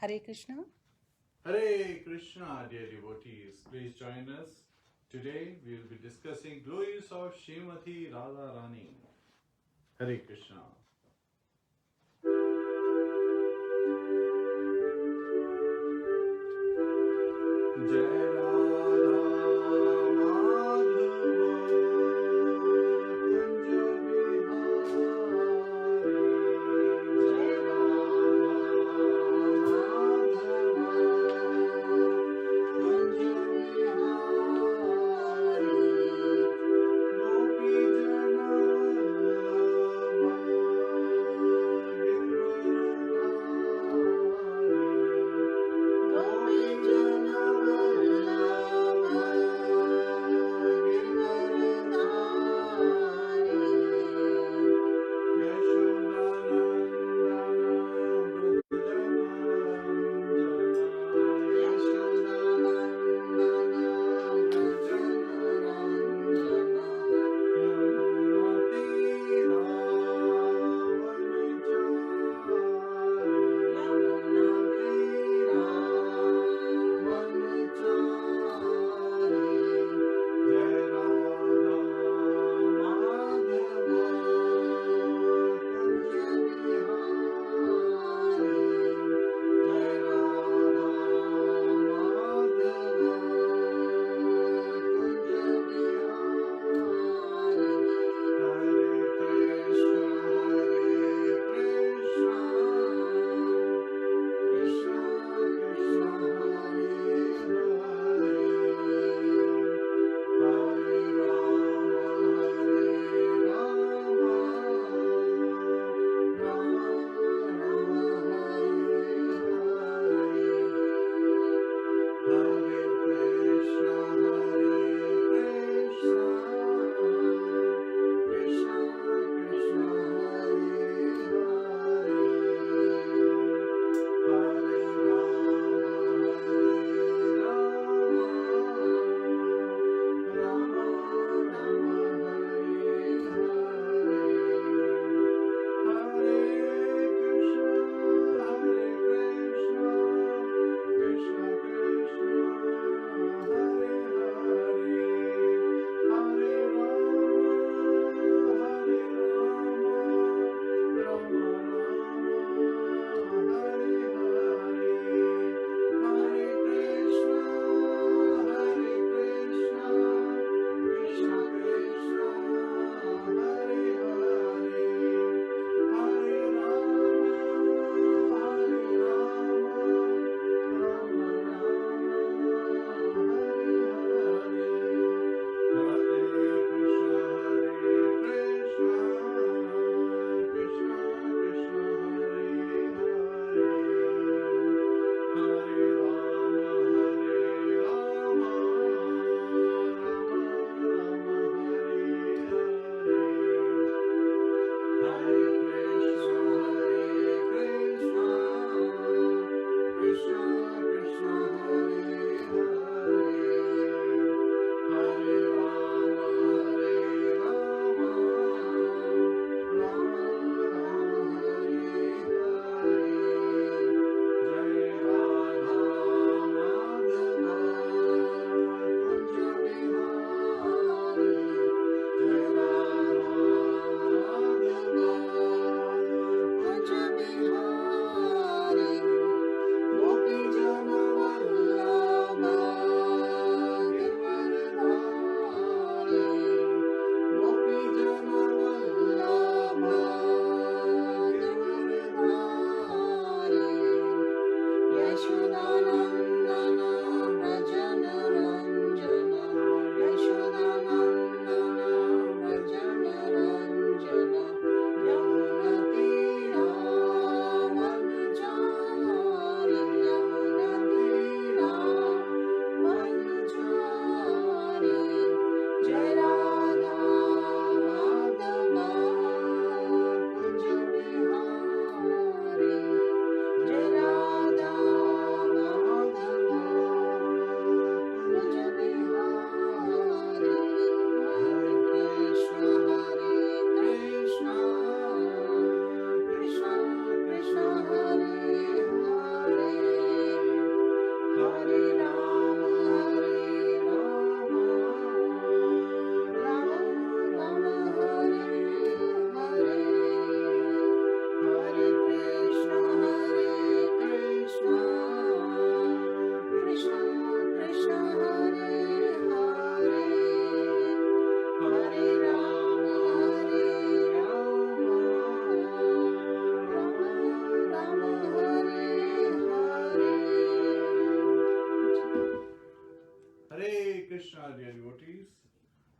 Hare Krishna. Hare Krishna, dear devotees. Please join us. Today we will be discussing Glories of Srimati Radharani. Hare Krishna. Jai Radha Madhava Kunja Bihari. Jai Radha Madhava Kunja Bihari. Gopi Jana Vallabha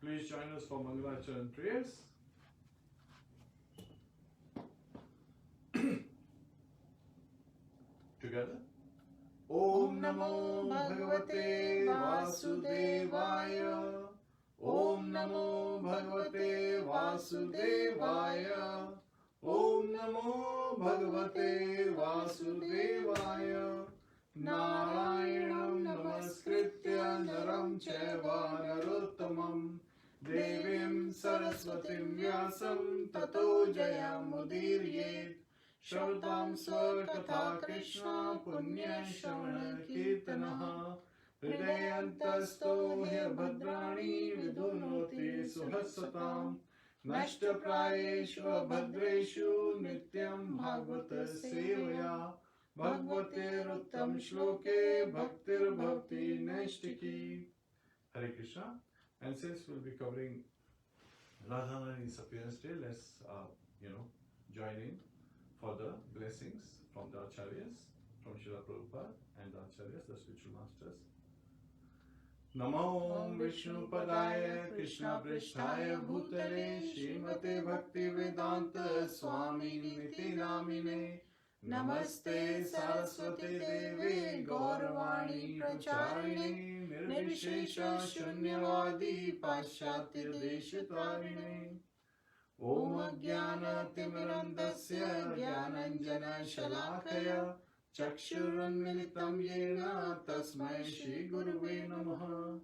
Please join us for Mangalacharan prayers. Together. Om Namo Bhagavate Vasudevaya. Om Namo Bhagavate Vasudevaya. Om Namo Bhagavate Vasudevaya. Narayanam Namaskritya Naram Chaiva Narottamam Devim Saraswatim Vyasam Tato Jayamudiryet Shraudam Swarkatha Kṛṣṇa Punya Shravana Kirtanaha Hridayantasto Bhadrani Vidunoti Suhasatam Nashtaprayeshu Bhadreshu Nityam Bhagavata Sevaya Bhagavate Ruttam Shloke Bhaktir Bhakti Naishtiki. Hare Krishna. And since we'll be covering Radharani's appearance day, let's join in for the blessings from the Acharyas, from Srila Prabhupada and the Acharyas, the spiritual masters. Namo Vishnu Padaya Krishna Prishtaya Bhutale Srimate Bhakti Vedanta Swami Niti Namine Namaste Saraswati Devi Gauravani Pracharine Nirvishesha Shunyavadi Paschatya Deshatarine Om Jnana Timirandasya Jnananjana Shalakaya Chakshurunmilitam Yena Tasmai Shri Guruve Namaha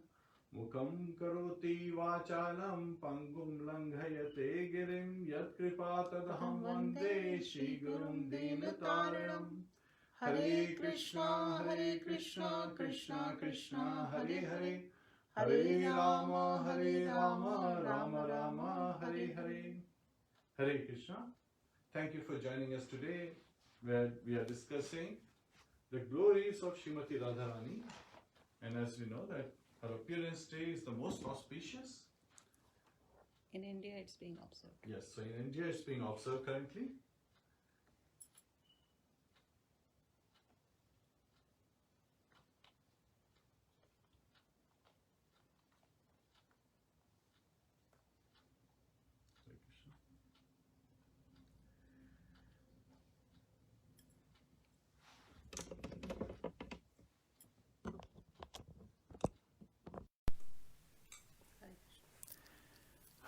Mukam Karoti Vachalam Pangum Langhayate Girim Yat Kripatadaham Vande Shri Gurum Dinataranam Hare Krishna Krishna Krishna Hare Hare Hare Rama Rama Rama Hare Hare. Hare Krishna. Thank you for joining us today, where we are discussing the glories of Srimati Radharani. And as we know that her appearance day is the most auspicious. In India, it's being observed. Yes, so in India it's being observed currently.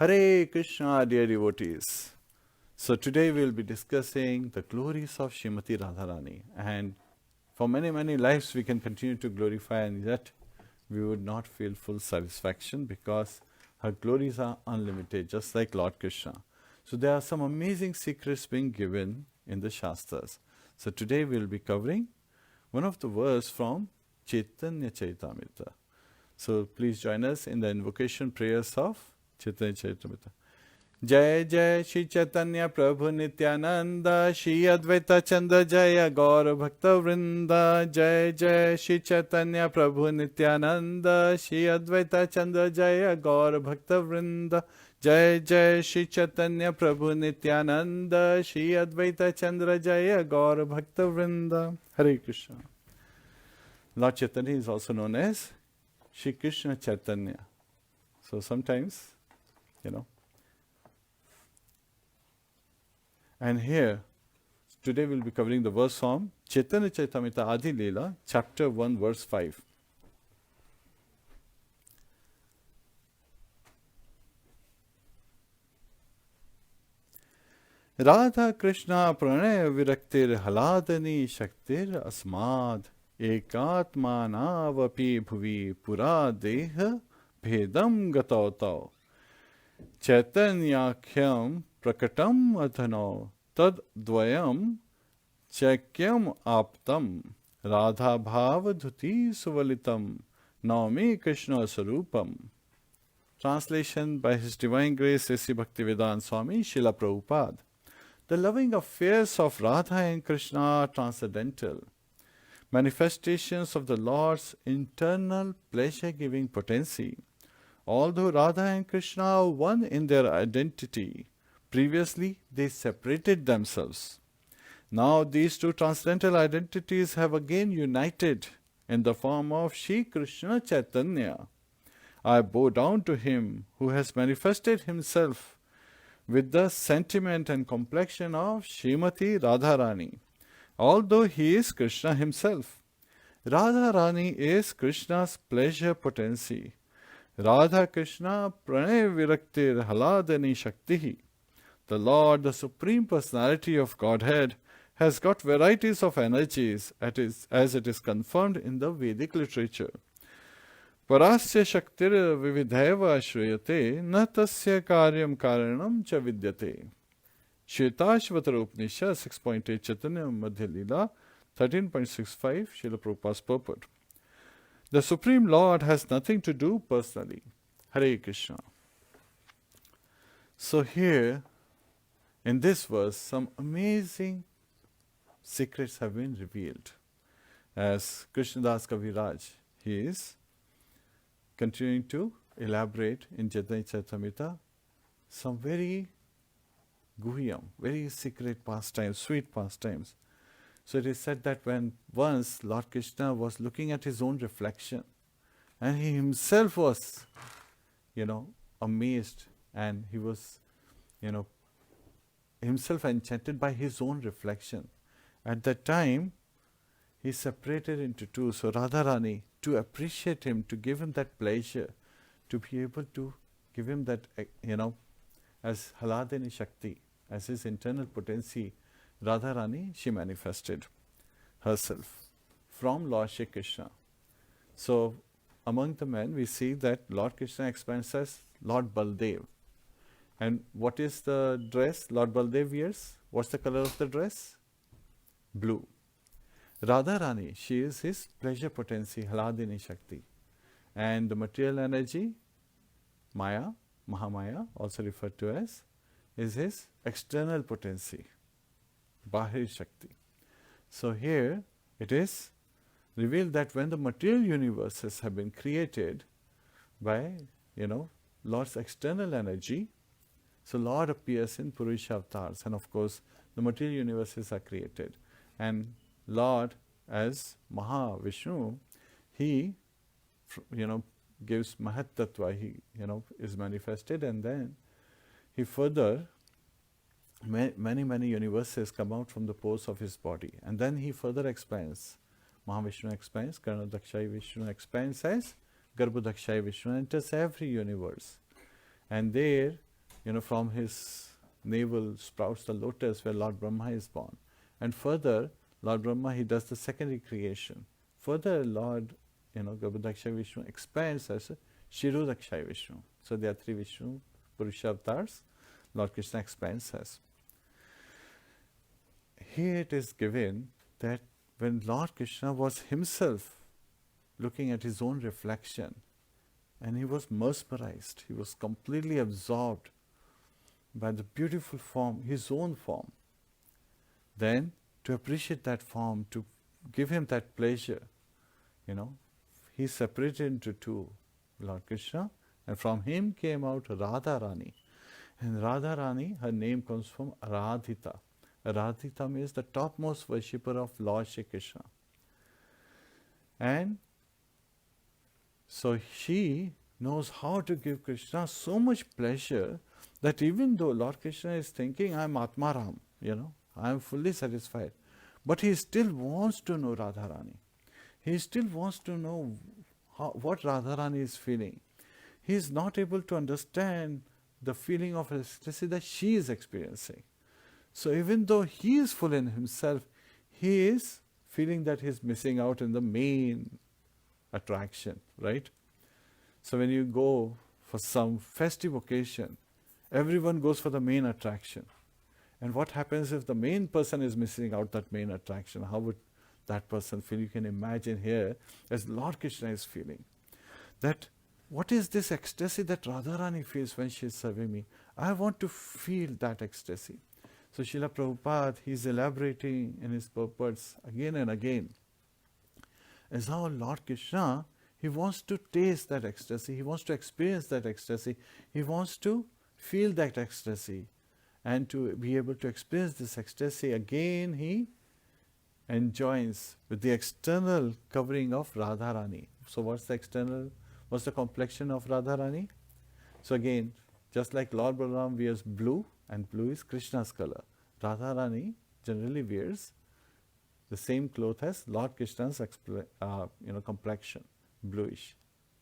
Hare Krishna, dear devotees. So today we will be discussing the glories of Srimati Radharani. And for many, many lives we can continue to glorify, and yet we would not feel full satisfaction because her glories are unlimited, just like Lord Krishna. So there are some amazing secrets being given in the Shastras. So today we will be covering one of the verses from Chaitanya Charitamrita. So please join us in the invocation prayers of Chaitanya Charitamrita. Jai Jai Shri Chaitanya Prabhu Nityananda Shri Advaita Chandra Jaya Gaura Bhakta Vrinda. Jai Jai Shri Chaitanya Prabhu Nityananda Shri Advaita Chandra Jaya Gaura Bhakta Vrinda. Jai Jai Shri Chaitanya Prabhu Nityananda Shri Advaita Chandra Jaya Gaura Bhakta Vrinda. Hare Krishna. Lord Chaitanya is also known as Shri Krishna Chaitanya. So sometimes, and here, today we'll be covering the verse from Chaitanya Charitamrita Adi Leela, chapter 1, verse 5. Radha Krishna Pranaya Viraktir Haladani Shaktir Asmad Ekatmanavapi Bhuvi Pura Deha Bhedam Gatautau Chaitanyakhyam Prakatam Adhano Tad Dvayam Chakyam Aptam Radha Bhava Dhuti Suvalitam Naumi Krishna Sarupam. Translation by His Divine Grace Sri Bhaktivedanta Swami Srila Prabhupada. The loving affairs of Radha and Krishna are transcendental, manifestations of the Lord's internal pleasure-giving potency. Although Radha and Krishna are one in their identity, previously they separated themselves. Now these two transcendental identities have again united in the form of Shri Krishna Chaitanya. I bow down to him who has manifested himself with the sentiment and complexion of Srimati Radharani, although he is Kṛṣṇa himself. Radharani is Krishna's pleasure potency. Radha Krishna pranay viraktir haladani shaktihi. The Lord, the Supreme Personality of Godhead, has got varieties of energies as it is confirmed in the Vedic literature. Parasya shaktir vividhaiva shriyate na tasya karyam karanam cha vidyate. Shvetashvatara Upanishad 6.8 Chaitanya Madhya Lila 13.65 Srila Prabhupada's purport. The Supreme Lord has nothing to do personally. Hare Krishna. So here, in this verse, some amazing secrets have been revealed. As Krishnadas Kaviraj, he is continuing to elaborate in Chaitanya Charitamrita some very guhyam, very secret pastimes, sweet pastimes. So it is said that when once Lord Krishna was looking at his own reflection, and he himself was, amazed, and he was, himself enchanted by his own reflection. At that time, he separated into two. So Radharani, to appreciate him, to give him that pleasure, to be able to give him that, as Haladini Shakti, as his internal potency, Radharani, she manifested herself from Lord Shri Krishna. So among the men, we see that Lord Krishna expands as Lord Baldev. And what is the dress Lord Baldev wears? What's the color of the dress? Blue. Radharani, she is his pleasure potency, Haladini Shakti. And the material energy, Maya, Mahamaya, also referred to as, is his external potency, Bahir Shakti. So here it is revealed that when the material universes have been created by, Lord's external energy, so Lord appears in Purusha avatars, and of course the material universes are created. And Lord, as Mahavishnu, he, gives Mahat Tattva, he, is manifested, and then he further, many universes come out from the pores of his body, and then he further expands. Mahavishnu expands, Karnadakshayi Vishnu expands as Garbhodakshayi Vishnu, enters every universe. And there, from his navel sprouts the lotus where Lord Brahma is born. And further, Lord Brahma, he does the secondary creation. Further, Lord, Garbhodakshayi Vishnu expands as Shirodakshayi Vishnu. So there are three Vishnu, Purusha avatars, Lord Krishna expands as. Here it is given that when Lord Krishna was himself looking at his own reflection, and he was mesmerized, he was completely absorbed by the beautiful form, his own form, then to appreciate that form, to give him that pleasure, he separated into two, Lord Krishna, and from him came out Radharani. And Radharani, her name comes from Aradhita. Aradhita means the topmost worshipper of Lord Shri Krishna. And so she knows how to give Krishna so much pleasure that even though Lord Krishna is thinking, I am Atmaram, I am fully satisfied, but he still wants to know Radharani. He still wants to know what Radharani is feeling. He is not able to understand the feeling of ecstasy that she is experiencing. So even though he is full in himself, he is feeling that he is missing out in the main attraction, right? So when you go for some festive occasion, everyone goes for the main attraction. And what happens if the main person is missing out that main attraction? How would that person feel? You can imagine here, as Lord Krishna is feeling, that what is this ecstasy that Radharani feels when she is serving me? I want to feel that ecstasy. So Srila Prabhupada, he is elaborating in his purports again and again, as how Lord Krishna, he wants to taste that ecstasy, he wants to experience that ecstasy, he wants to feel that ecstasy. And to be able to experience this ecstasy, again he enjoins with the external covering of Radharani. So what's the external What's the complexion of Radharani? So again, just like Lord Balaram wears blue, and blue is Krishna's color, Radharani generally wears the same cloth as Lord Krishna's complexion, bluish,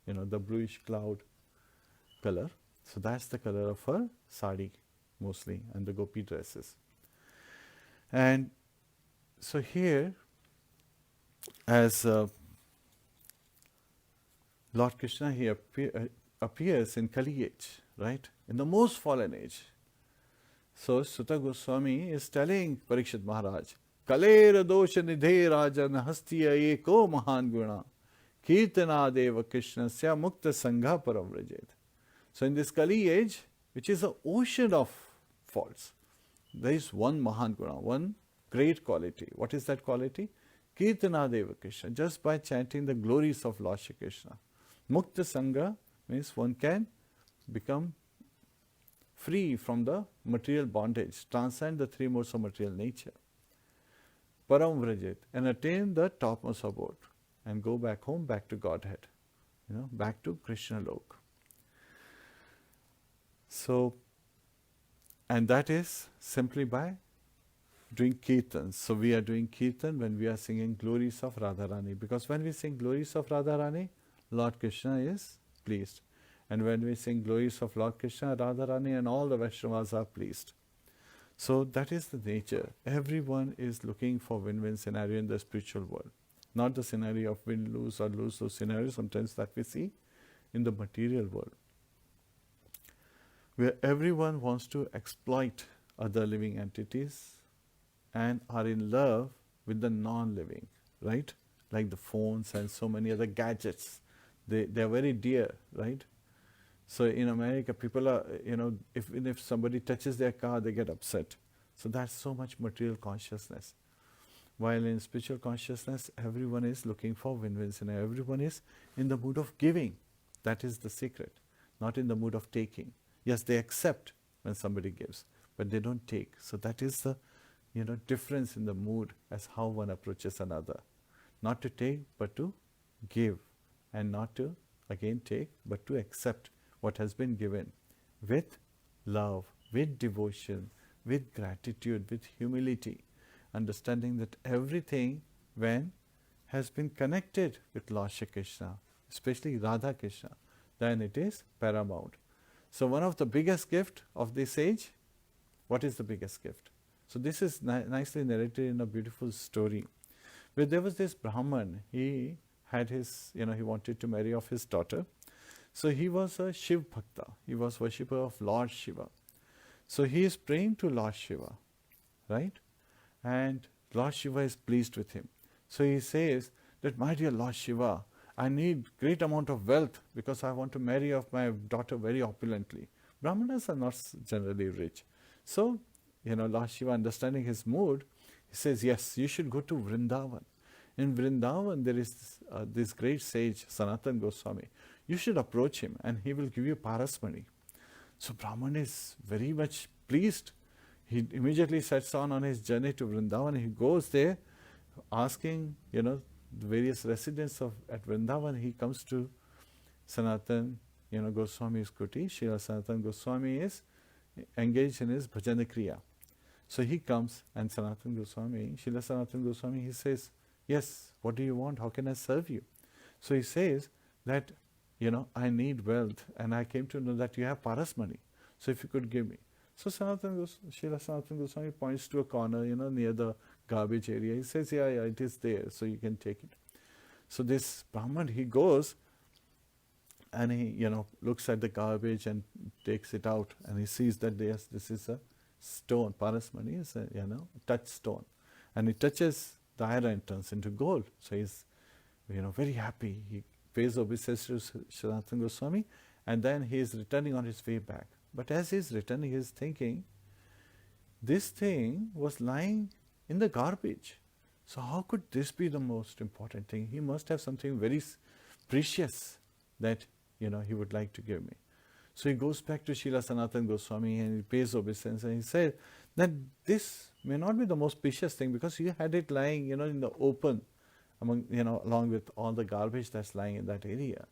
the bluish cloud color. So that's the color of her sari mostly, and the gopi dresses. And so here, as Lord Krishna, he appears in Kali age, right? In the most fallen age. So Sutta Goswami is telling Parikshit Maharaj, Kalera dosha nidhe rajan hastiya eko mahan guna kirtana deva krishnasya mukta sangha paramrajet. So in this Kali age, which is an ocean of faults, there is one mahan guna, one great quality. What is that quality? Kirtana deva Krishna, just by chanting the glories of Lord Shri Krishna. Mukta sangha means one can become free from the material bondage, transcend the three modes of material nature. Param Vrajet, and attain the topmost abode, and go back home, back to Godhead, back to Krishna Lok. So, and that is simply by doing kirtan. So we are doing kirtan when we are singing glories of Radharani, because when we sing glories of Radharani, Lord Krishna is pleased. And when we sing glories of Lord Krishna, Radharani and all the Vaishnavas are pleased. So that is the nature. Everyone is looking for win-win scenario in the spiritual world. Not the scenario of win-lose or lose-lose scenario sometimes that we see in the material world, where everyone wants to exploit other living entities and are in love with the non-living, right? Like the phones and so many other gadgets. They are very dear, right? So in America, people are, if somebody touches their car, they get upset. So that's so much material consciousness. While in spiritual consciousness, everyone is looking for win-win scenario. Everyone is in the mood of giving. That is the secret. Not in the mood of taking. Yes, they accept when somebody gives, but they don't take. So that is the, difference in the mood as how one approaches another. Not to take, but to give. And not to, again, take, but to accept what has been given with love, with devotion, with gratitude, with humility, understanding that everything, when has been connected with Lord Shri Krishna, especially Radha Krishna, then it is paramount. So one of the biggest gift of this age, what is the biggest gift? So this is nicely narrated in a beautiful story, where there was this Brahman. He had his, he wanted to marry off his daughter. So he was a Shiv Bhakta. He was worshipper of Lord Shiva. So he is praying to Lord Shiva, right? And Lord Shiva is pleased with him. So he says that, my dear Lord Shiva, I need great amount of wealth because I want to marry off my daughter very opulently. Brahmanas are not generally rich. So, Lord Shiva, understanding his mood, he says, yes, you should go to Vrindavan. In Vrindavan, there is this great sage, Sanatana Goswami. You should approach him and he will give you parasmani. So Brahman is very much pleased. He immediately sets on his journey to Vrindavan. He goes there asking, the various residents at Vrindavan. He comes to Sanatana, Goswami's kuti. Srila Sanatana Goswami is engaged in his bhajana kriya. So he comes and Srila Sanatana Goswami, he says, yes, what do you want? How can I serve you? So he says that, I need wealth and I came to know that you have parasmani. So if you could give me. So Srila Sanatana Goswami points to a corner, near the garbage area. He says, yeah, it is there, so you can take it. So this Brahman, he goes and he, looks at the garbage and takes it out and he sees that yes, this is a stone. Parasmani is a, touchstone. And he touches the iron and turns into gold. So he's, very happy. He pays obeisance to Sanatana Goswami and then he is returning on his way back. But as he is returning, he is thinking, this thing was lying in the garbage. So how could this be the most important thing? He must have something very precious that, he would like to give me. So he goes back to Srila Sanatana Goswami and he pays obeisance and he says that this may not be the most precious thing because you had it lying, in the open, along with all the garbage that's lying in that area.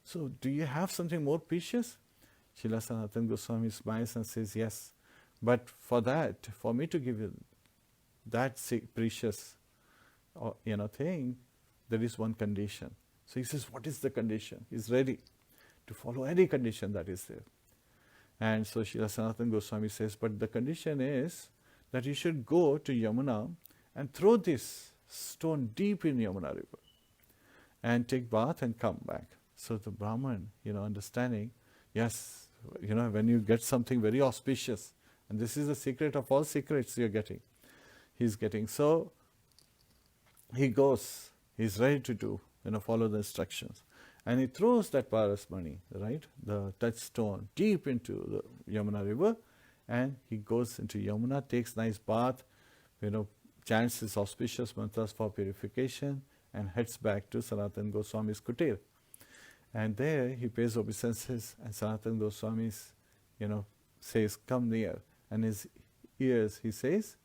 So do you have something more precious? Srila Sanatana Goswami smiles and says, yes, but for that, for me to give you that precious thing, there is one condition. So he says, what is the condition? He's ready to follow any condition that is there. And so Srila Sanatana Goswami says, but the condition is that you should go to Yamuna and throw this stone deep in Yamuna river and take bath and come back. So the Brahman, understanding, yes, when you get something very auspicious, and this is the secret of all secrets he's getting. So he goes, he's ready to do, follow the instructions. And he throws that parasmani, right, the touchstone, deep into the Yamuna river, and he goes into Yamuna, takes nice bath, chants his auspicious mantras for purification, and heads back to Sanatana Goswami's kutir. And there he pays obeisances, and Sanatana Goswami, says, come near. And his ears he says,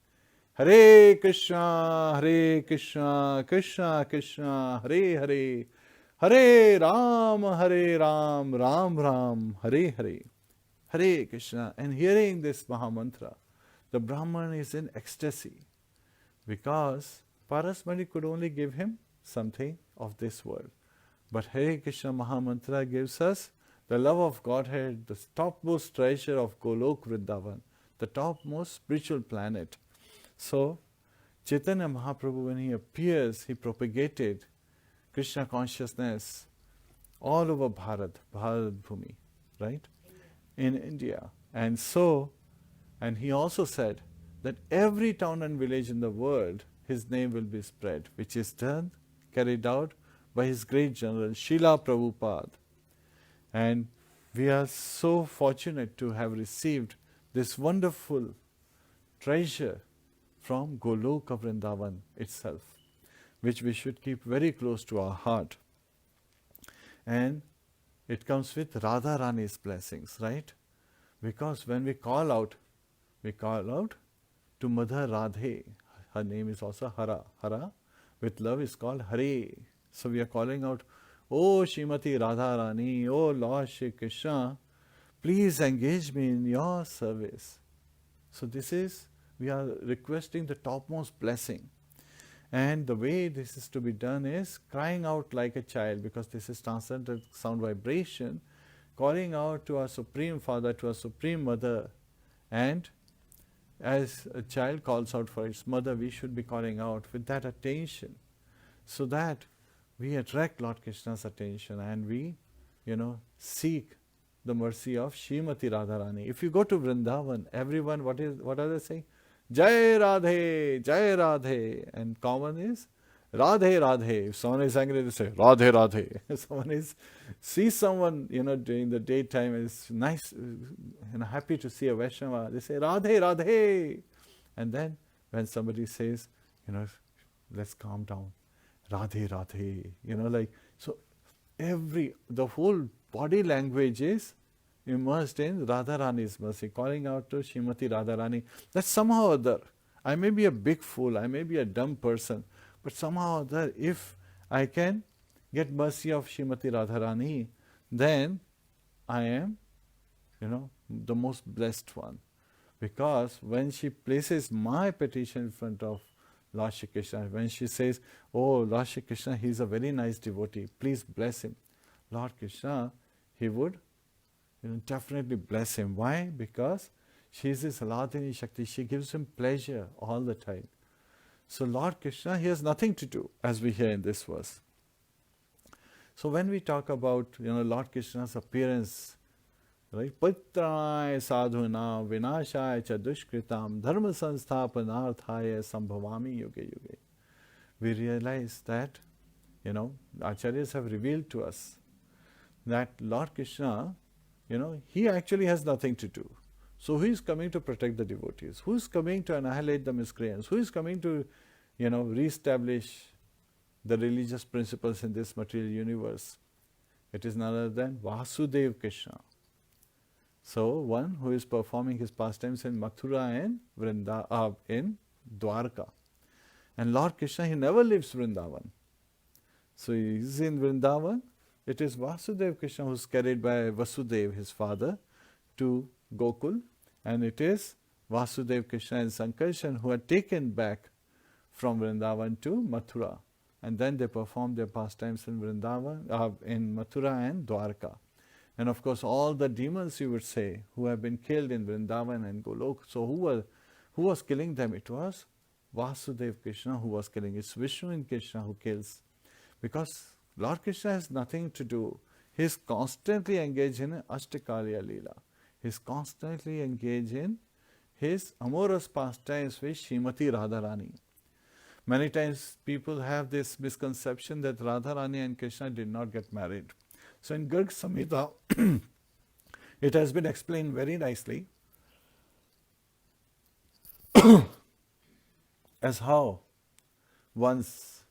Hare Kṛṣṇa, Hare Kṛṣṇa, Kṛṣṇa Kṛṣṇa, Hare Hare, Hare Rāma, Hare Rāma, Ram Ram, Hare Hare, Hare Kṛṣṇa. And hearing this Mahamantra, the Brahman is in ecstasy, because Parasmani could only give him something of this world. But Hare Krishna Mahamantra gives us the love of Godhead, the topmost treasure of Golok Vrindavan, the topmost spiritual planet. So, Chaitanya Mahaprabhu, when he appears, he propagated Krishna consciousness all over Bharat Bhumi, right? In India. And he also said that every town and village in the world, his name will be spread, which is carried out by his great general, Srila Prabhupada. And we are so fortunate to have received this wonderful treasure from Goloka Vrindavan itself, which we should keep very close to our heart. And it comes with Radharani's blessings, right? Because when we call out to Mother Radhe. Her name is also Hara. Hara with love is called Hare. So we are calling out, O Srimati Radharani, O Lord Shri Kṛṣṇa, please engage me in your service. So we are requesting the topmost blessing. And the way this is to be done is crying out like a child, because this is transcendental sound vibration, calling out to our Supreme Father, to our Supreme Mother. And as a child calls out for its mother, we should be calling out with that attention, so that we attract Lord Krishna's attention and we, seek the mercy of Srimati Radharani. If you go to Vrindavan, everyone, what are they saying? Jai Radhe, Jai Radhe. And common is Radhe, Radhe. If someone is angry, they say Radhe, Radhe. If sees someone, during the daytime is nice, happy to see a Vaishnava, they say Radhe, Radhe. And then when somebody says, let's calm down, Radhe, Radhe. So the whole body language is immersed in Radharani's mercy, calling out to Srimati Radharani, that somehow or other, I may be a big fool, I may be a dumb person, but somehow or other, if I can get mercy of Srimati Radharani, then I am, the most blessed one. Because when she places my petition in front of Lord Shri Krishna, when she says, oh, Lord Shri Krishna, he is a very nice devotee, please bless him. Lord Krishna, he would definitely bless him. Why? Because she is his Aladini Shakti. She gives him pleasure all the time. So Lord Krishna, he has nothing to do, as we hear in this verse. So when we talk about Lord Krishna's appearance, right? Patranaya sadhuna vinashaya cha dushkritam dharma sansthapanarthaya sambhavami yuge yuge. We realize that, Acharyas have revealed to us that Lord Krishna, he actually has nothing to do. So who is coming to protect the devotees? Who is coming to annihilate the miscreants? Who is coming to, re-establish the religious principles in this material universe? It is none other than Vasudeva Krishna. So one who is performing his pastimes in Mathura and in Dwarka. And Lord Krishna, he never leaves Vrindavan. So he is in Vrindavan, it is Vasudeva Krishna who is carried by Vasudeva, his father, to Gokul, and it is Vasudeva Krishna and Sankarshan who are taken back from Vrindavan to Mathura, and then they perform their pastimes in Vrindavan, in Mathura and Dwarka. And of course, all the demons, you would say, who have been killed in Vrindavan and Golok. So who was killing them? It was Vasudeva Krishna who was killing. It's Vishnu and Krishna who kills, because Lord Krishna has nothing to do. He is constantly engaged in Ashtakalya Leela. He is constantly engaged in his amorous pastimes with Srimati Radharani. Many times people have this misconception that Radharani and Krishna did not get married. So in Garg Samhita, it has been explained very nicely as how once,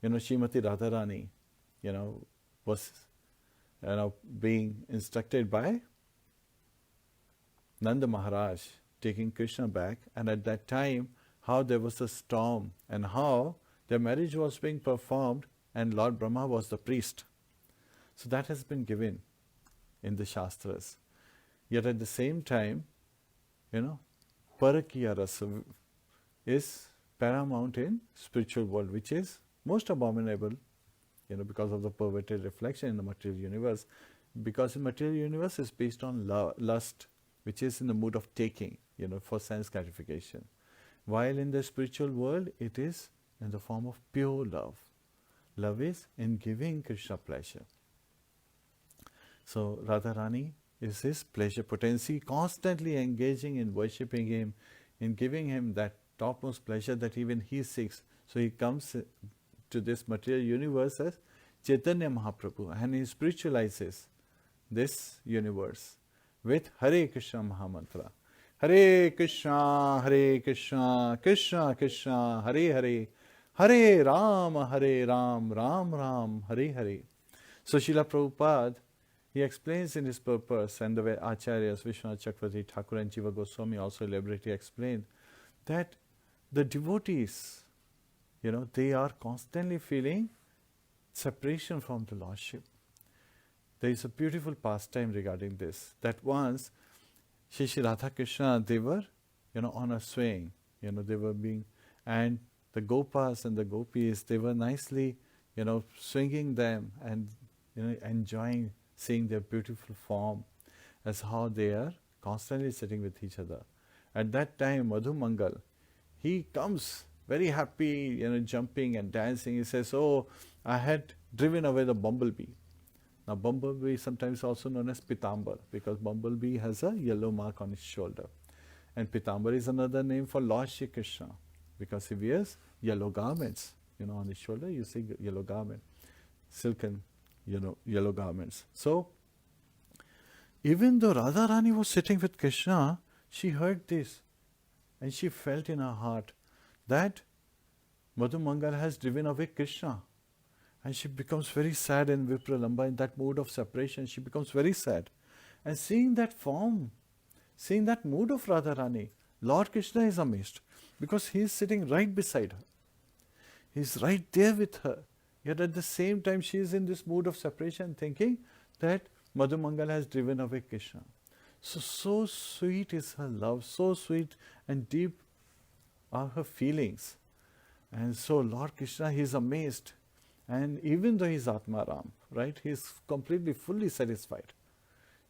Srimati Radharani, was, being instructed by Nanda Maharaj, taking Krishna back, and at that time, how there was a storm and how their marriage was being performed and Lord Brahma was the priest. So that has been given in the Shastras. Yet at the same time, Parakiya Rasa is paramount in spiritual world, which is most abominable, because of the perverted reflection in the material universe. Because the material universe is based on lust, which is in the mood of taking, for sense gratification. While in the spiritual world, it is in the form of pure love. Love is in giving Krishna pleasure. So Radharani is his pleasure potency, constantly engaging in worshipping him, in giving him that topmost pleasure that even he seeks. So he comes to this material universe as Chaitanya Mahaprabhu, and he spiritualizes this universe with Hare Krishna Mahamantra. Hare Krishna, Krishna Krishna, Hare Hare, Hare Ram, Ram Ram, Hare Hare. So Srila Prabhupada, he explains in his purpose, and the way Acharyas, Vishwanath Chakravarti Thakur and Jiva Goswami also elaborately explained, that the devotees, they are constantly feeling separation from the Lordship. There is a beautiful pastime regarding this, that once Shri Radha Krishna, they were, on a swing, they were being, and the Gopas and the Gopis, they were nicely, swinging them and, enjoying seeing their beautiful form as how they are constantly sitting with each other. At that time, Madhu Mangal, he comes very happy, jumping and dancing. He says, "Oh, I had driven away the bumblebee." Now, bumblebee is sometimes also known as Pitambar, because bumblebee has a yellow mark on his shoulder. And Pitambar is another name for Lord Shri Krishna, because he wears yellow garments. On his shoulder, you see yellow garment, silken, yellow garments. So, even though Radharani was sitting with Krishna, she heard this, and she felt in her heart that Madhu Mangal has driven away Krishna. And she becomes very sad in Vipralamba, in that mood of separation. She becomes very sad. And seeing that form, seeing that mood of Radharani, Lord Krishna is amazed, because he is sitting right beside her. He is right there with her. Yet at the same time, she is in this mood of separation, thinking that Madhu Mangal has driven away Krishna. So sweet is her love, so sweet and deep are her feelings. And so Lord Krishna, he is amazed. And even though he is Atmaram, right, he is completely, fully satisfied.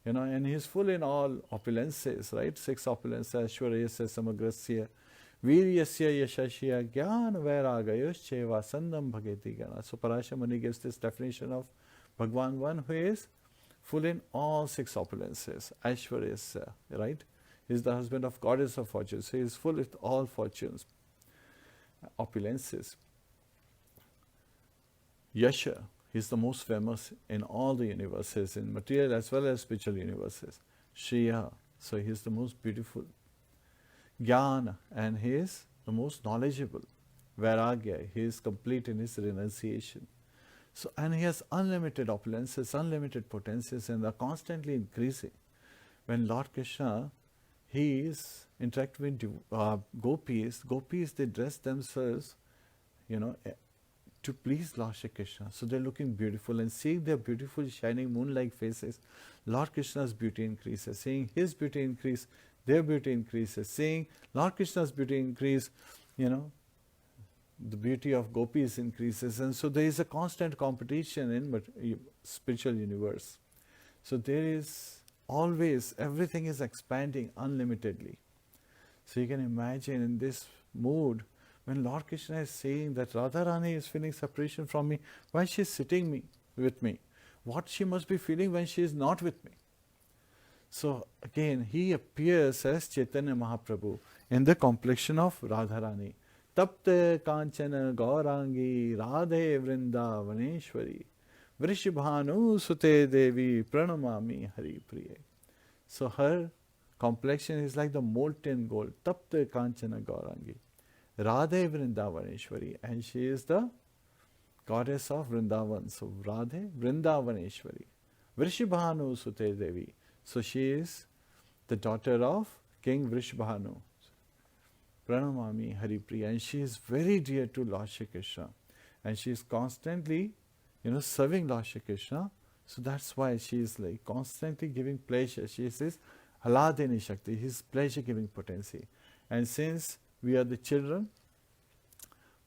And he is full in all opulences, right? 6 opulences, Ashwarayasya, Samagrasya, Viryasya, Yashasya, Jnana, Vairagayoscha, Sandam Bhageti Gana. So Parashar Muni gives this definition of Bhagwan, one who is full in all 6 opulences, Ashwarayasya, right? He is the husband of goddess of fortune, so he is full with all fortunes, opulences. Yasha, he is the most famous in all the universes, in material as well as spiritual universes. Shriya, so he is the most beautiful. Jnana, and he is the most knowledgeable. Vairagya, he is complete in his renunciation. So, and he has unlimited opulences, unlimited potencies, and are constantly increasing. When Lord Krishna, he is interacting with gopis, they dress themselves, to please Lord Shri Krishna. So they're looking beautiful, and seeing their beautiful shining moon-like faces, Lord Krishna's beauty increases. Seeing his beauty increase, their beauty increases. Seeing Lord Krishna's beauty increase, the beauty of gopis increases. And so there is a constant competition in spiritual universe. So there is always, everything is expanding unlimitedly. So you can imagine in this mood, when Lord Krishna is saying that Radharani is feeling separation from me, why she is sitting with me? What she must be feeling when she is not with me? So again, he appears as Chaitanya Mahaprabhu in the complexion of Radharani. Tapte Kanchana Gaurangi Radhe Vrindavaneshwari Vrishibhanu Sute Devi Pranamami Hari Priye. So her complexion is like the molten gold. Tapte Kanchana Gaurangi Radhe Vrindavaneshwari, and she is the goddess of Vrindavan. So Radhe Vrindavaneshwari Vrishibhanu Sute Devi. So she is the daughter of King Vrishbhanu. Pranamami Hari Priya, and she is very dear to Lord Shri Krishna, and she is constantly, serving Lord Shri Krishna. So that's why she is like constantly giving pleasure. She says, Haladini Shakti, his pleasure giving potency. And since we are the children,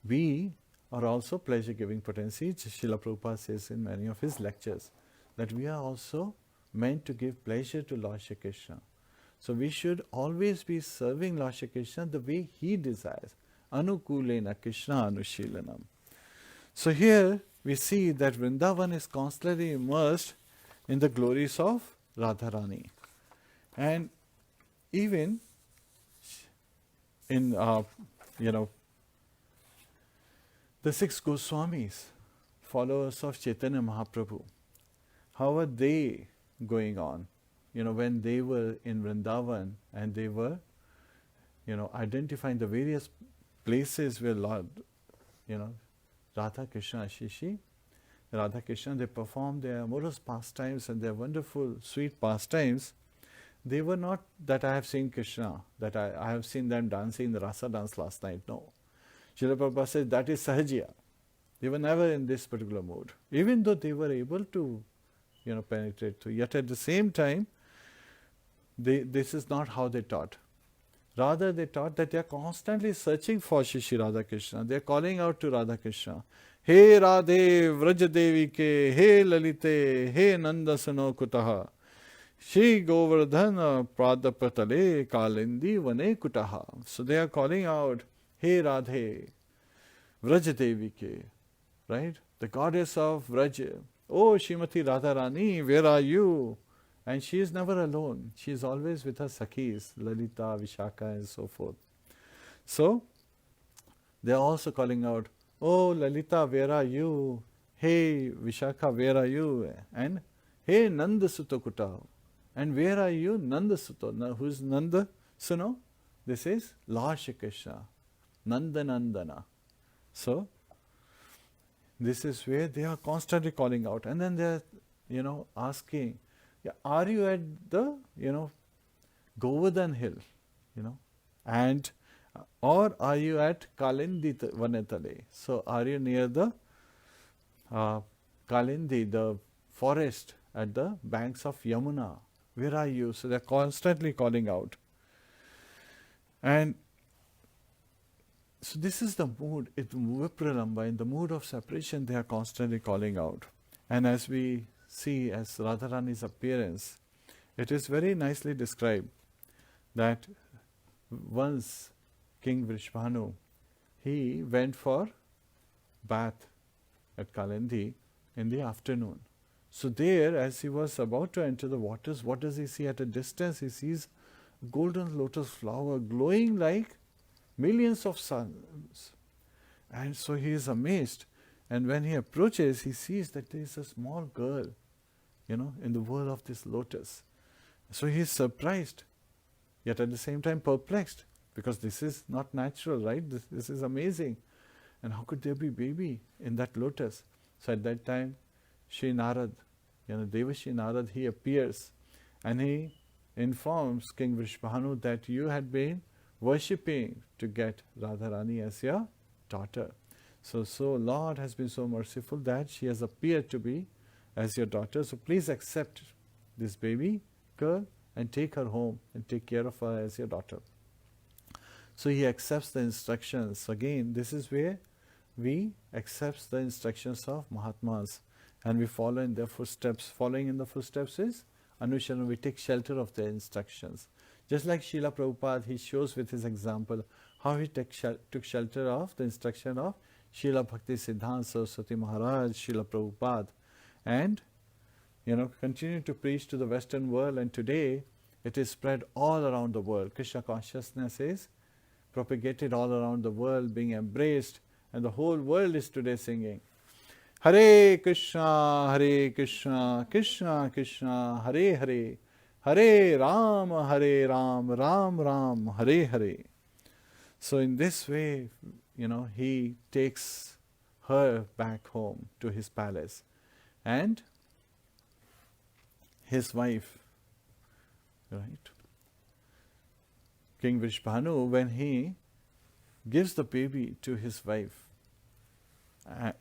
we are also pleasure giving potency. Srila Prabhupada says in many of his lectures that we are also meant to give pleasure to Lord Shri Krishna. So we should always be serving Lord Shri Krishna the way he desires. Anukulena Krishna Anushilanam. So here we see that Vrindavan is constantly immersed in the glories of Radharani. And even in, the 6 Goswamis, followers of Chaitanya Mahaprabhu, how are they going on? When they were in Vrindavan and they were, identifying the various places where Lord, Radha Krishna, Shishi, Radha Krishna, they performed their amorous pastimes and their wonderful, sweet pastimes. They were not that I have seen Krishna, that I have seen them dancing the rasa dance last night. No. Srila Prabhupada says that is sahajiya. They were never in this particular mood. Even though they were able to, penetrate through. Yet at the same time, this is not how they taught. Rather, they taught that they are constantly searching for Shri Radha Krishna. They are calling out to Radha Krishna. He Radhe Vrajadevi ke, he Lalite, he Nandasano Kutaha, Shri Govardhana Pradapatale Kalindi Vane Kutaha. So they are calling out, He Radhe Vrajadevi ke, right? The goddess of Vraja. Oh, Srimati Radharani, where are you? And she is never alone. She is always with her Sakhis, Lalita, Vishaka, and so forth. So, they are also calling out, oh, Lalita, where are you? Hey, Vishaka, where are you? And, hey, Nanda Sutta Kuta. And where are you? Nanda Sutta. Now, who is Nanda? So, no, this is Lord Shri Krishna, Nanda Nandana. So, this is where they are constantly calling out. And then they are, asking, are you at the, Govardhan hill, and or are you at Kalindi Vanetale? So are you near the Kalindi, the forest at the banks of Yamuna? Where are you? So they are constantly calling out. And so this is the mood, Vipralamba, in the mood of separation, they are constantly calling out. And as we see as Radharani's appearance, it is very nicely described that once King Vrishbhanu, he went for bath at Kalindi in the afternoon. So there, as he was about to enter the waters, what does he see at a distance? He sees golden lotus flower glowing like millions of suns. And so he is amazed. And when he approaches, he sees that there is a small girl, in the world of this lotus. So he is surprised, yet at the same time perplexed, because this is not natural, right? This is amazing. And how could there be baby in that lotus? So at that time, Shri Narad, Devashi Narad, he appears and he informs King Vrishbhanu that you had been worshipping to get Radharani as your daughter. So Lord has been so merciful that she has appeared to be as your daughter. So please accept this baby girl and take her home and take care of her as your daughter. So he accepts the instructions. Again, this is where we accept the instructions of Mahatmas and we follow in their footsteps. Following in the footsteps is Anusharan. We take shelter of their instructions. Just like Srila Prabhupada, he shows with his example how he took shelter of the instruction of Srila Bhakti Siddhanta Saraswati Maharaj, Srila Prabhupada, and continued to preach to the Western world, and today it is spread all around the world. Krishna consciousness is propagated all around the world, being embraced, and the whole world is today singing Hare Kṛṣṇa, Hare Kṛṣṇa, Kṛṣṇa Kṛṣṇa, Hare Hare, Hare Rāma, Hare Rāma, Rāma Rāma, Hare Hare. So in this way, he takes her back home to his palace. And his wife, right? King Vishbhanu, when he gives the baby to his wife,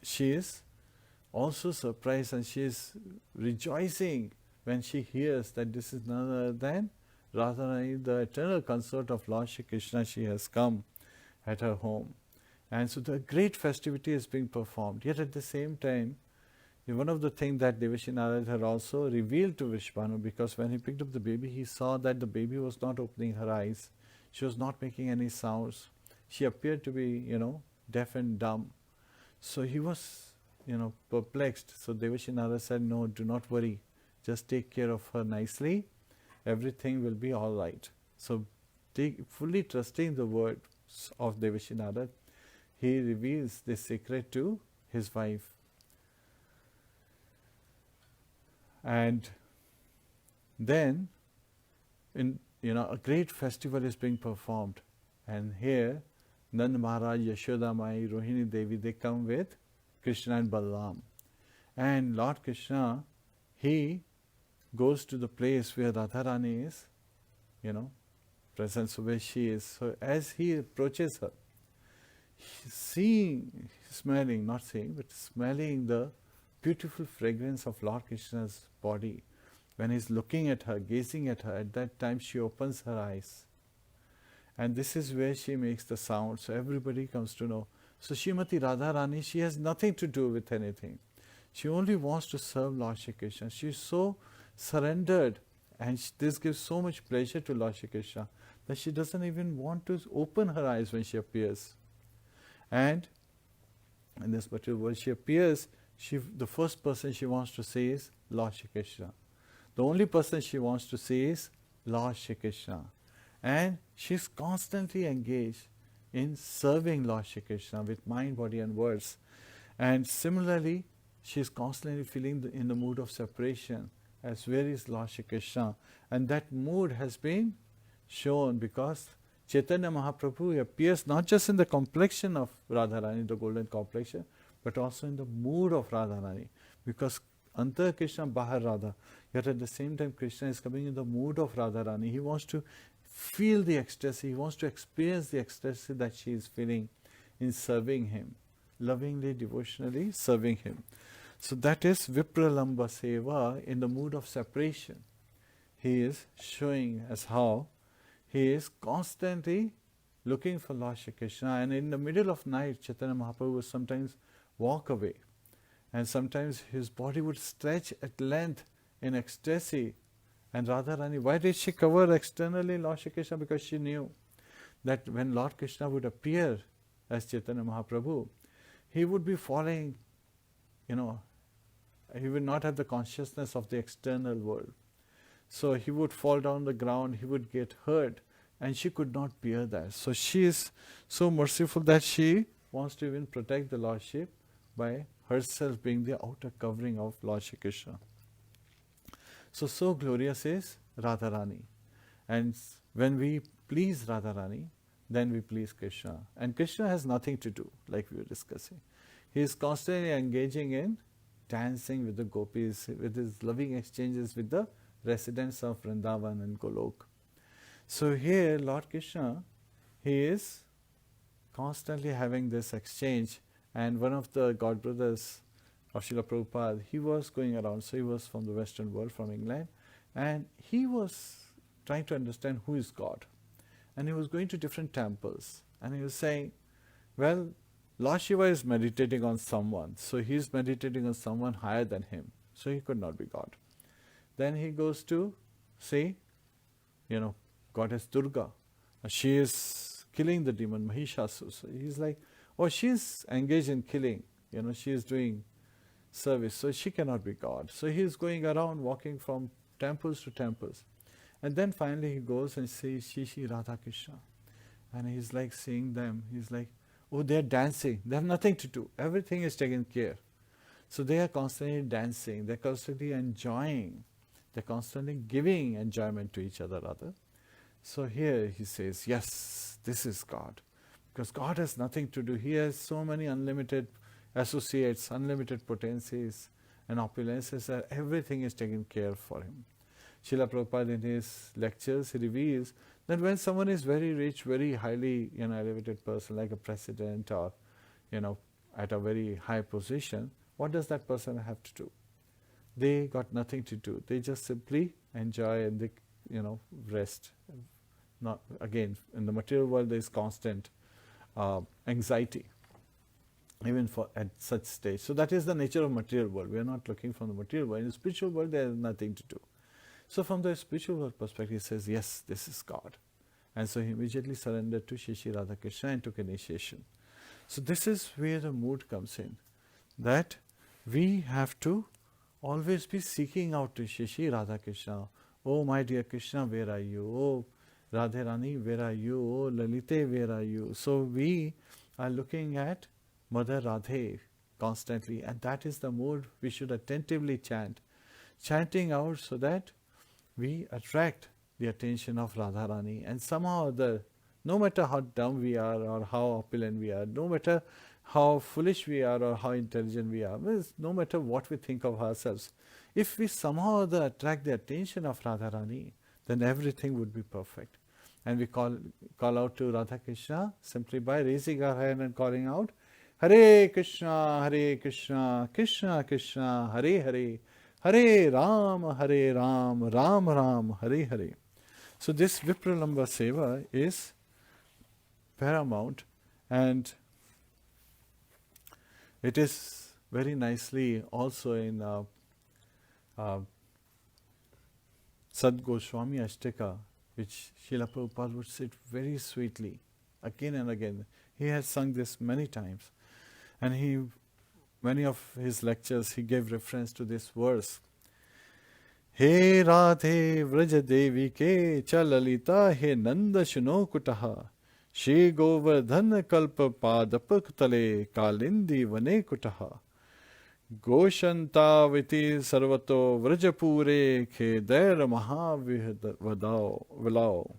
she is also surprised and she is rejoicing when she hears that this is none other than Radharani, the eternal consort of Lord Shri Krishna. She has come at her home. And so the great festivity is being performed. Yet at the same time, one of the things that Devashi Narad had also revealed to Vishbhanu, because when he picked up the baby, he saw that the baby was not opening her eyes. She was not making any sounds. She appeared to be, deaf and dumb. So he was, perplexed. So Devashi Narad said, no, do not worry. Just take care of her nicely. Everything will be all right. So fully trusting the words of Devashi Narad, he reveals this secret to his wife. And then, a great festival is being performed. And here, Nand Maharaj, Yashoda Mai, Rohini Devi, they come with Krishna and Balaram. And Lord Krishna, he goes to the place where Radharani is, present, so where she is. So as he approaches her, smelling the beautiful fragrance of Lord Krishna's body. When he's looking at her, gazing at her, at that time she opens her eyes. And this is where she makes the sound, so everybody comes to know. So Srimati Radharani, she has nothing to do with anything. She only wants to serve Lord Shri Krishna. She is so surrendered, and this gives so much pleasure to Lord Shri Krishna that she doesn't even want to open her eyes when she appears. And in this particular world, she appears, the first person she wants to see is Lord Shri Krishna. The only person she wants to see is Lord Shri Krishna. And she's constantly engaged in serving Lord Shri Krishna with mind, body and words. And similarly, she's constantly feeling in the mood of separation, as where is Lord Shri Krishna. And that mood has been shown because Chaitanya Mahaprabhu appears not just in the complexion of Radharani, the golden complexion, but also in the mood of Radharani. Because Antar Krishna, Bahar Radha. Yet at the same time, Krishna is coming in the mood of Radharani. He wants to feel the ecstasy, he wants to experience the ecstasy that she is feeling in serving him, lovingly, devotionally serving him. So that is Vipralamba Seva, in the mood of separation. He is showing us how he is constantly looking for Lord Shri Krishna, and in the middle of night, Chaitanya Mahaprabhu would sometimes walk away, and sometimes his body would stretch at length in ecstasy. And Radharani, why did she cover externally Lord Shri Krishna? Because she knew that when Lord Krishna would appear as Chaitanya Mahaprabhu, he would be falling, he would not have the consciousness of the external world. So he would fall down the ground, he would get hurt, and she could not bear that. So she is so merciful that she wants to even protect the Lordship by herself being the outer covering of Lord Shri Krishna. So glorious is Radharani. And when we please Radharani, then we please Krishna. And Krishna has nothing to do, like we were discussing. He is constantly engaging in dancing with the gopis, with his loving exchanges with the residents of Vrindavan and Golok. So here, Lord Krishna, he is constantly having this exchange, And one of the godbrothers of Srila Prabhupada, he was going around, so he was from the Western world, from England, and he was trying to understand who is God. And he was going to different temples, and he was saying, well, Lord Shiva is meditating on someone, so he is meditating on someone higher than him, so he could not be God. Then he goes to see, Goddess Durga. She is killing the demon Mahishasura. So he's like, oh, she is engaged in killing, she is doing service, so she cannot be God. So he is going around walking from temples to temples. And then finally he goes and sees Shri Radha Kṛṣṇa. And he's like seeing them, he's like, oh, they're dancing, they have nothing to do, everything is taken care. So they are constantly dancing, they're constantly enjoying, they're constantly giving enjoyment to each other rather. So here he says, yes, this is God. Because God has nothing to do. He has so many unlimited associates, unlimited potencies and opulences that everything is taken care for him. Srila Prabhupada in his lectures, he reveals that when someone is very rich, very highly elevated person like a president or at a very high position, what does that person have to do? They got nothing to do. They just simply enjoy and they rest. Not again, in the material world there is constant anxiety, even for at such stage. So that is the nature of material world. We are not looking from the material world. In the spiritual world there is nothing to do. So from the spiritual world perspective, he says, yes, this is God. And so he immediately surrendered to Shri Radha Kṛṣṇa and took initiation. So this is where the mood comes in, that we have to always be seeking out to Shri Radha Kṛṣṇa. Oh my dear Krishna, where are you? Oh Radharani, where are you? Oh Lalite, where are you? So we are looking at Mother Radhe constantly, and that is the mood we should attentively chant. Chanting out so that we attract the attention of Radharani, and somehow no matter how dumb we are or how opulent we are, no matter how foolish we are or how intelligent we are, no matter what we think of ourselves, if we somehow attract the attention of Radharani, then everything would be perfect. And we call out to Radha Kṛṣṇa simply by raising our hand and calling out, Hare Kṛṣṇa, Hare Kṛṣṇa, Kṛṣṇa Kṛṣṇa, Hare Hare, Hare Rāma, Hare Rāma, Rāma Rāma, Hare Hare. So this Vipralamba Seva is paramount, and it is very nicely also in Sad Goswami Ashtaka, which Srila Prabhupada would sit very sweetly again and again. He has sung this many times, and many of his lectures he gave reference to this verse. He Radhe Vraja Devi ke Chalalita he Nanda Shuno Kutaha Shri Govardhana Kalpa Padapak Tale Kalindi Vane Kutaha Goshanta Viti Sarvato Vrajapure Ke Daira Mahavadao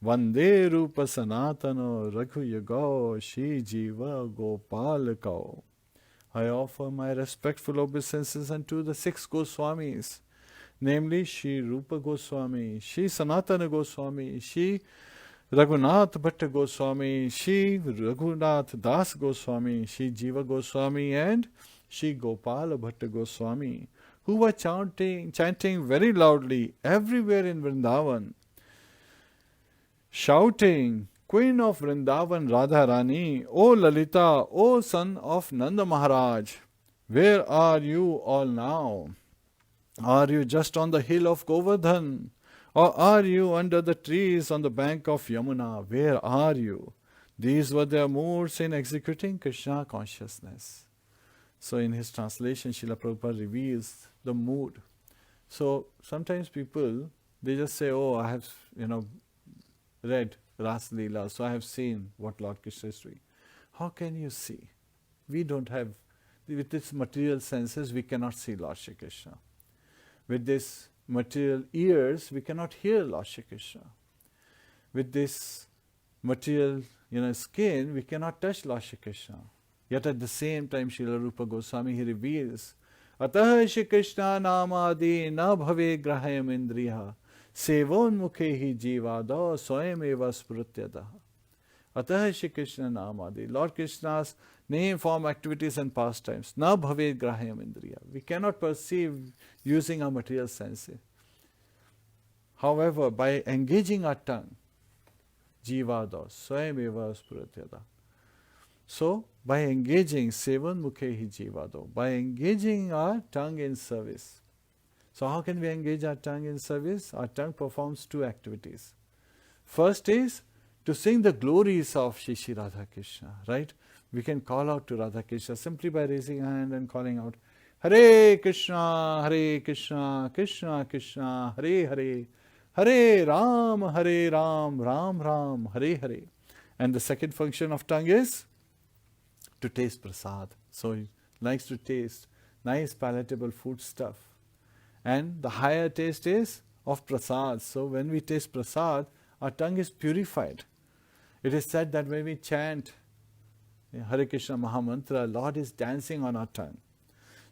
Vande Rupa Sanatano Raghu Yagao Shri Jiva Gopalakao. I offer my respectful obeisances unto the 6 Goswamis, namely Shri Rupa Goswami, Shri Sanatana Goswami, Shri Raghunath Bhatta Goswami, Shri Raghunath Das Goswami, Shri Jiva Goswami, and Shri Gopala Bhatta Goswami, who were chanting very loudly everywhere in Vrindavan, shouting, Queen of Vrindavan Radharani, O Lalita, O son of Nanda Maharaj, where are you all now? Are you just on the hill of Govardhan? Or are you under the trees on the bank of Yamuna? Where are you? These were their moods in executing Krishna consciousness. So in his translation, Srila Prabhupada reveals the mood. So sometimes people, they just say, oh, I have, read Ras Leela, so I have seen what Lord Krishna is doing. How can you see? We don't have, with its material senses, we cannot see Lord Shri Krishna. With this material ears, we cannot hear Lord Shri Krishna. With this material skin, we cannot touch Lord Shri Krishna. Yet at the same time, Srila Rupa Goswami, he reveals, Ataha Shri Krishna namadi na bhave grahayam indriya sevon mukhe hi jivada swayam eva sprutyadaha. Atah Shri Krishna Namadi. Lord Krishna's name, form, activities and pastimes. Na bhave grahyam indriya. We cannot perceive using our material senses. However, by engaging our tongue, Jivado, Swayameva Spuratyada. So, by engaging Sevan Mukhehi Jivado, by engaging our tongue in service. So, how can we engage our tongue in service? Our tongue performs two activities. First is to sing the glories of Shri Shri Radha Krishna, right? We can call out to Radha Krishna simply by raising a hand and calling out, Hare Kṛṣṇa, Hare Kṛṣṇa, Kṛṣṇa Kṛṣṇa, Hare Hare, Hare Ram, Hare Ram, Ram Ram, Hare Hare. And the second function of tongue is to taste prasad. So he likes to taste nice palatable food stuff. And the higher taste is of prasad. So when we taste prasad, our tongue is purified. It is said that when we chant Hare Krishna Mahamantra, Lord is dancing on our tongue.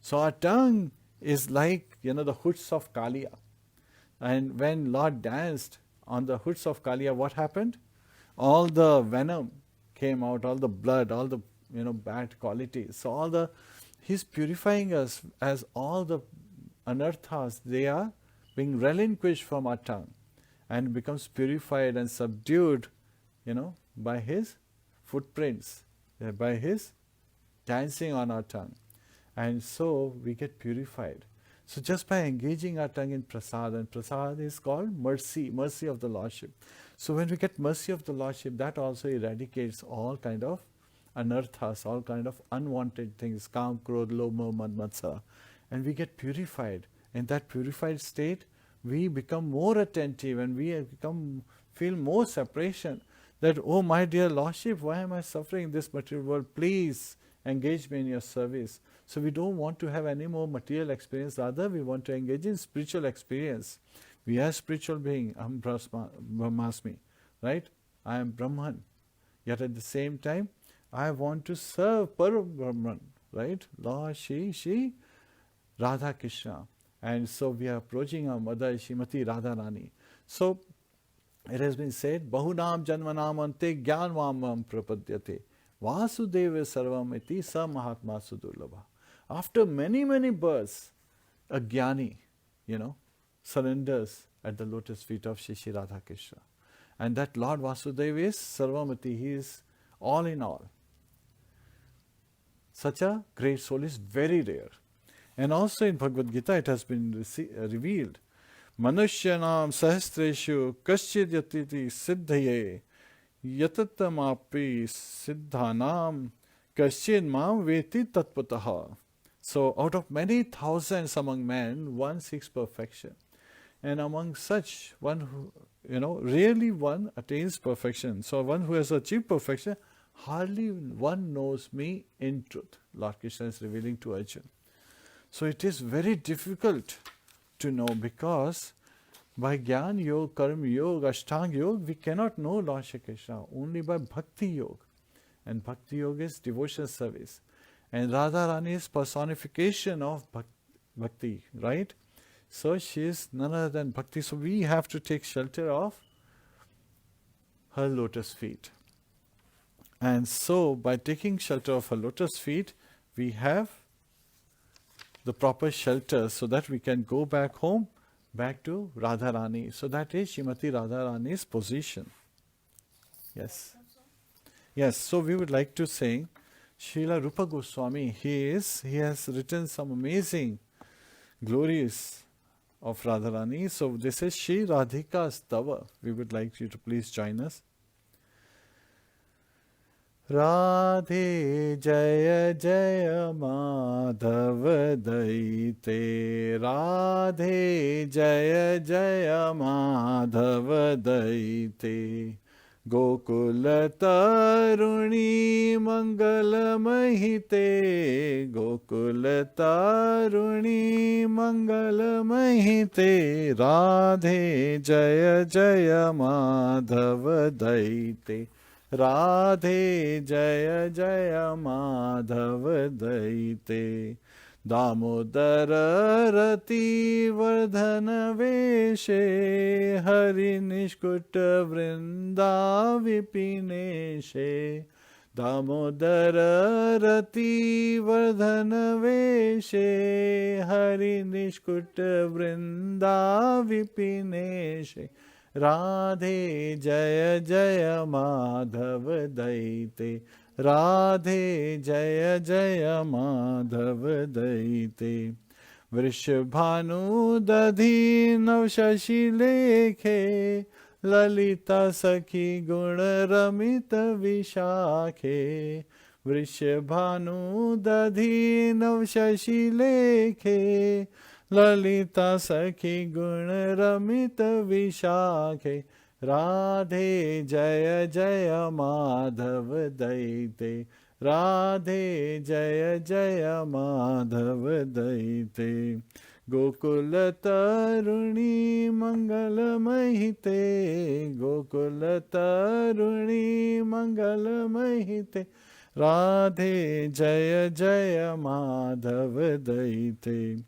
So our tongue is like, the hoods of Kaliya. And when Lord danced on the hoods of Kaliya, what happened? All the venom came out, all the blood, all the bad qualities. So He's purifying us as all the anarthas, they are being relinquished from our tongue and becomes purified and subdued, by His footprints, by His dancing on our tongue. And so we get purified. So just by engaging our tongue in prasad, and prasad is called mercy, mercy of the Lordship. So when we get mercy of the Lordship, that also eradicates all kind of anarthas, all kind of unwanted things, kam, krodh, lobha, mad, matsara. And we get purified. In that purified state, we become more attentive and we feel more separation. That, oh my dear Lordship, why am I suffering in this material world? Please engage me in your service. So we don't want to have any more material experience, rather we want to engage in spiritual experience. We are spiritual being, Aham Brahmasmi, right? I am Brahman. Yet at the same time, I want to serve Param Brahman, right? Lord Shri Radha Krishna. And so we are approaching our mother, Srimati Radharani. So it has been said, Bahunam Janmanam Ante Jnanvamam Prapadyate Vasudeva Sarvam Iti Sa Mahatma Sudurlabha. After many, many births, a Jnani, surrenders at the lotus feet of Shri Shri Radha Krishna. And that Lord Vasudeva is Sarvamati, he is all in all. Such a great soul is very rare. And also in Bhagavad Gita it has been revealed, Manushyanam sahastreshu kaschid yatiti siddhaye yatatamapi siddhanam kaschid mam veti tatpataha. So out of many thousands among men, one seeks perfection. And among such, one who, really one attains perfection. So one who has achieved perfection, hardly one knows me in truth. Lord Krishna is revealing to Arjuna. So it is very difficult to know, because by Jnana Yoga, Karma Yoga, Ashtanga Yoga, we cannot know Lord Shri Krishna, only by Bhakti Yoga. And Bhakti Yoga is devotional service. And Radharani is personification of Bhakti, right? So she is none other than Bhakti. So we have to take shelter of her lotus feet. And so by taking shelter of her lotus feet, we have the proper shelter so that we can go back home, back to Radharani. So that is Srimati Radharani's position. Yes. Yes, so we would like to sing Srila Rupa Goswami. He has written some amazing glories of Radharani. So this is Shri Radhika's Tava. We would like you to please join us. Radhe Jaya Jaya Madhava Daite, Radhe Jaya Jaya Madhava Daite, Gokula Taruni Mangala Mahite, Gokula Taruni Mangala Mahite, Radhe Jaya Jaya Madhava Daite, Radhe Jaya Jaya Madhava Daite. Damodara rati vardhana veshe Hari nishkuta vrinda vipineshe Damodara rati vardhana veshe Hari nishkuta vrinda vipineshe Radhe Jaya Jaya Madhav Daite Radhe Jaya Jaya Madhav Daite Vrishabhanu Dadhi Navshashi Lekhe Lalita Sakhi Guna Ramita Vishakhe Vrishabhanu Dadhi Navshashi Lekhe Lalita Sakhi Guna Ramita Vishakhe Radhe Jaya Jaya Madhav Daite Radhe Jaya Jaya Madhav Daite Gokula Taruni Mangala Mahite Gokula Taruni Mangala Mahite Radhe Jaya Jaya Madhav Daite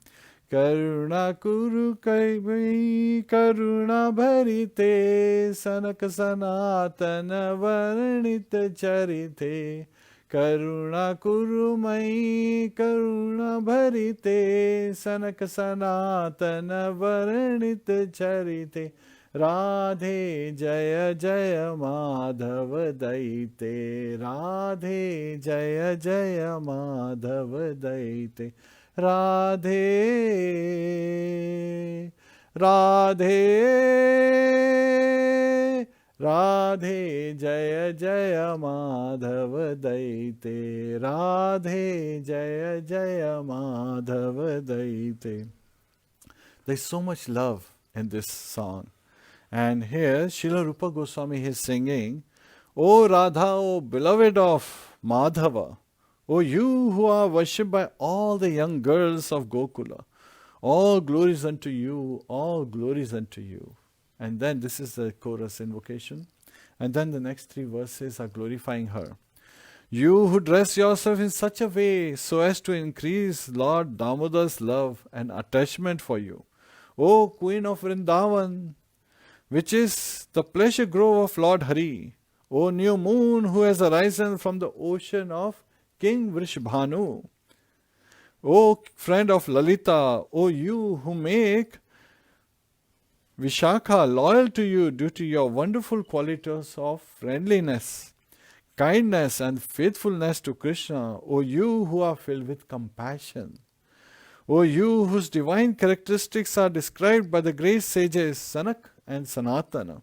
Karuna Kuru Kaibai Karuna Bharite Sanak Sanatana Varnita Charite Karuna Kuru Mai Karuna Bharite Sanak Sanatana Varnita Charite Radhe Jaya Jaya Madhav Daite Radhe Jaya Jaya Madhav Daite Radhe, Radhe, Radhe, Jaya Jaya Madhav Daite, Radhe, Jaya Jaya Madhav Daite. There's so much love in this song. And here, Srila Rupa Goswami is singing, O Radha, O beloved of Madhava, O you who are worshipped by all the young girls of Gokula, all glories unto you, all glories unto you. And then this is the chorus invocation. And then the next three verses are glorifying her. You who dress yourself in such a way so as to increase Lord Damodar's love and attachment for you. O Queen of Vrindavan, which is the pleasure grove of Lord Hari. O new moon who has arisen from the ocean of King Vrishabhanu. O friend of Lalita, O you who make Vishakha loyal to you due to your wonderful qualities of friendliness, kindness and faithfulness to Kṛṣṇa, O you who are filled with compassion. O you whose divine characteristics are described by the great sages Sanak and Sanatana.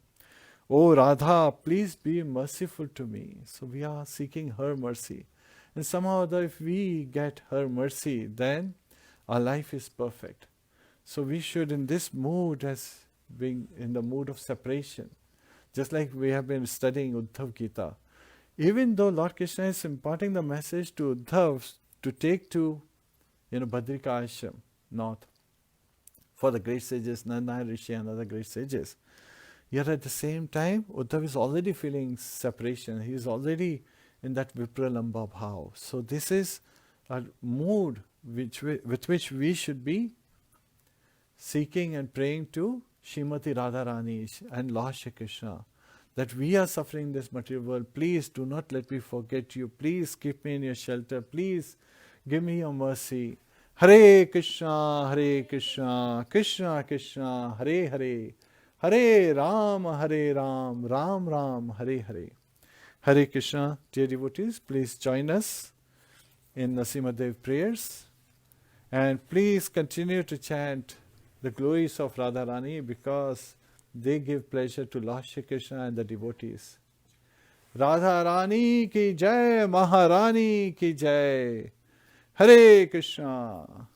O Radha, please be merciful to me. So we are seeking her mercy. And somehow or other, if we get her mercy, then our life is perfect. So we should, in this mood, as being in the mood of separation, just like we have been studying Uddhav Gita, even though Lord Krishna is imparting the message to Uddhav to take to, Badrika Ashram, north, for the great sages, Nanda Rishi and other great sages. Yet at the same time, Uddhav is already feeling separation. He is already in that Vipralamba bhav. So this is a mood with which we should be seeking and praying to Srimati Radharani and Lord Shri Kṛṣṇa, that we are suffering this material world. Please do not let me forget you. Please keep me in your shelter. Please give me your mercy. Hare Kṛṣṇa, Hare Kṛṣṇa, Kṛṣṇa Kṛṣṇa, Hare Hare, Hare Rāma, Hare Rāma, Rāma Rāma, Hare Hare. Hare Kṛṣṇa, dear devotees, please join us in Narasimhadev prayers. And please continue to chant the glories of Radharani because they give pleasure to Lord Shri Kṛṣṇa and the devotees. Radharani ki jai, Maharani ki jai. Hare Kṛṣṇa.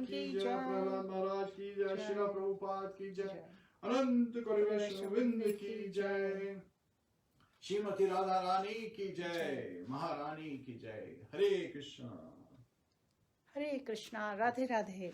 की जय, जय, प्रहलाद महाराज की जय, जय। श्रील प्रभुपाद की जय, जय। अनंत कवि वैष्णव वृंद की जय, श्रीमती राधा रानी की जय, महारानी की जय। हरे कृष्णा। हरे कृष्णा। राधे राधे।